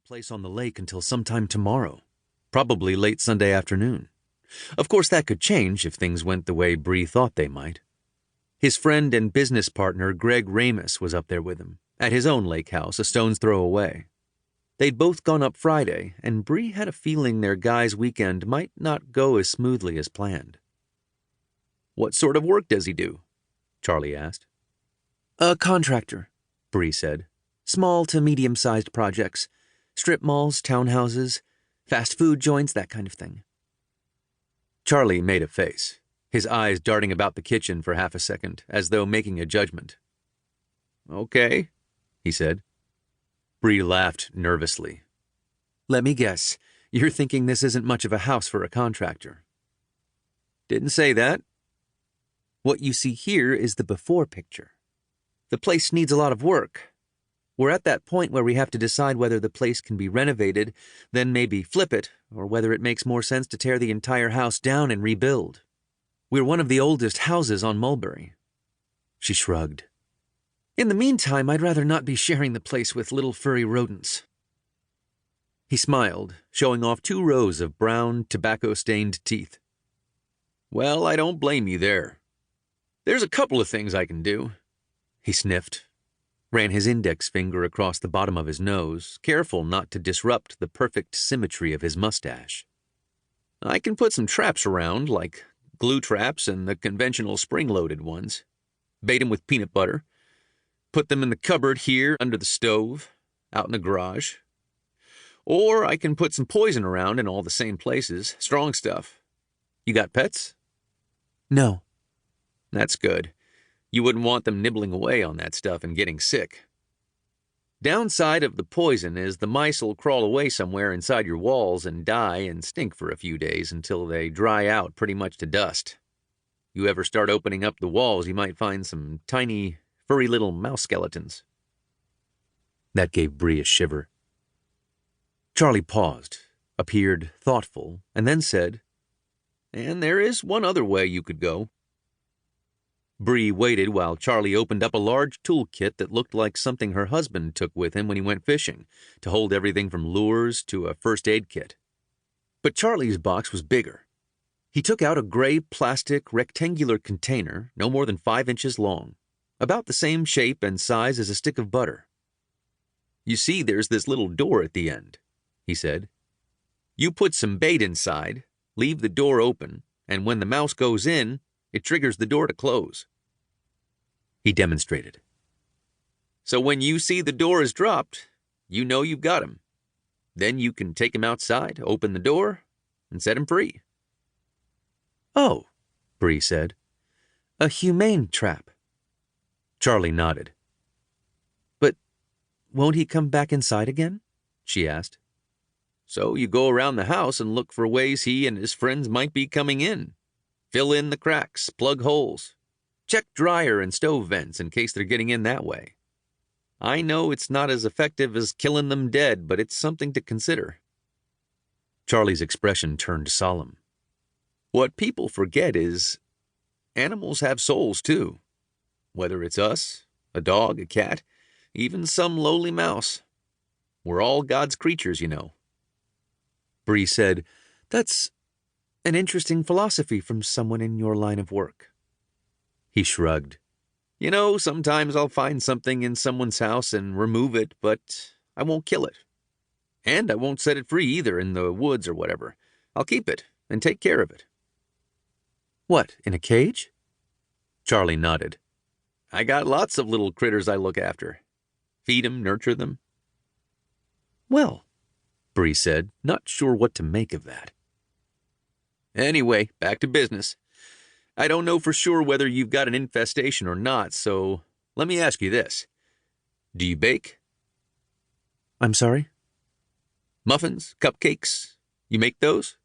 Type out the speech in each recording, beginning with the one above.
place on the lake until sometime tomorrow, probably late Sunday afternoon. Of course, that could change if things went the way Brie thought they might. His friend and business partner Greg Ramus was up there with him, at his own lake house a stone's throw away. They'd both gone up Friday, and Brie had a feeling their guy's weekend might not go as smoothly as planned. "What sort of work does he do?" Charlie asked. "A contractor," Brie said. "Small to medium-sized projects. Strip malls, townhouses, fast food joints, that kind of thing." Charlie made a face, his eyes darting about the kitchen for half a second, as though making a judgment. "Okay," he said. Brie laughed nervously. "Let me guess, you're thinking this isn't much of a house for a contractor." "Didn't say that." "What you see here is the before picture. The place needs a lot of work. We're at that point where we have to decide whether the place can be renovated, then maybe flip it, or whether it makes more sense to tear the entire house down and rebuild. We're one of the oldest houses on Mulberry." She shrugged. "In the meantime, I'd rather not be sharing the place with little furry rodents." He smiled, showing off 2 rows of brown, tobacco-stained teeth. "Well, I don't blame you there. There's a couple of things I can do." He sniffed, ran his index finger across the bottom of his nose, careful not to disrupt the perfect symmetry of his mustache. "I can put some traps around, like glue traps and the conventional spring-loaded ones. Bait 'em with peanut butter. Put them in the cupboard here under the stove, out in the garage. Or I can put some poison around in all the same places, strong stuff. You got pets?" "No." "That's good. You wouldn't want them nibbling away on that stuff and getting sick. Downside of the poison is the mice will crawl away somewhere inside your walls and die and stink for a few days until they dry out pretty much to dust. You ever start opening up the walls, you might find some tiny, furry little mouse skeletons." That gave Brie a shiver. Charlie paused, appeared thoughtful, and then said, "And there is one other way you could go." Brie waited while Charlie opened up a large toolkit that looked like something her husband took with him when he went fishing, to hold everything from lures to a first aid kit. But Charlie's box was bigger. He took out a gray plastic rectangular container no more than 5 inches long, about the same shape and size as a stick of butter. "You see, there's this little door at the end," he said. "You put some bait inside, leave the door open, and when the mouse goes in, it triggers the door to close." He demonstrated. "So when you see the door is dropped, you know you've got him. Then you can take him outside, open the door, and set him free." "Oh," Brie said. "A humane trap." Charlie nodded. "But won't he come back inside again?" she asked. "So you go around the house and look for ways he and his friends might be coming in. Fill in the cracks, plug holes. Check dryer and stove vents in case they're getting in that way. I know it's not as effective as killing them dead, but it's something to consider." Charlie's expression turned solemn. "What people forget is animals have souls too. Whether it's us, a dog, a cat, even some lowly mouse. We're all God's creatures, you know." Brie said, "That's an interesting philosophy from someone in your line of work." He shrugged. "You know, sometimes I'll find something in someone's house and remove it, but I won't kill it. And I won't set it free either in the woods or whatever. I'll keep it and take care of it." "What, in a cage?" Charlie nodded. "I got lots of little critters I look after. Feed 'em, nurture them." "Well," Brie said, not sure what to make of that. "Anyway, back to business. I don't know for sure whether you've got an infestation or not, so let me ask you this. Do you bake?" "I'm sorry?" "Muffins, cupcakes, you make those?"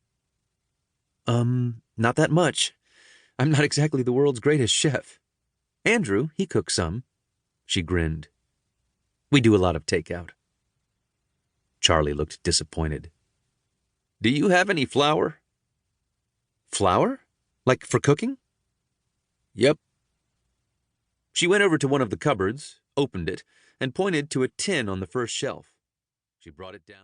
Not that much. I'm not exactly the world's greatest chef. Andrew, he cooks some." She grinned. "We do a lot of takeout." Charlie looked disappointed. "Do you have any flour?" "Flour? Like for cooking?" "Yep." She went over to one of the cupboards, opened it, and pointed to a tin on the first shelf. She brought it down.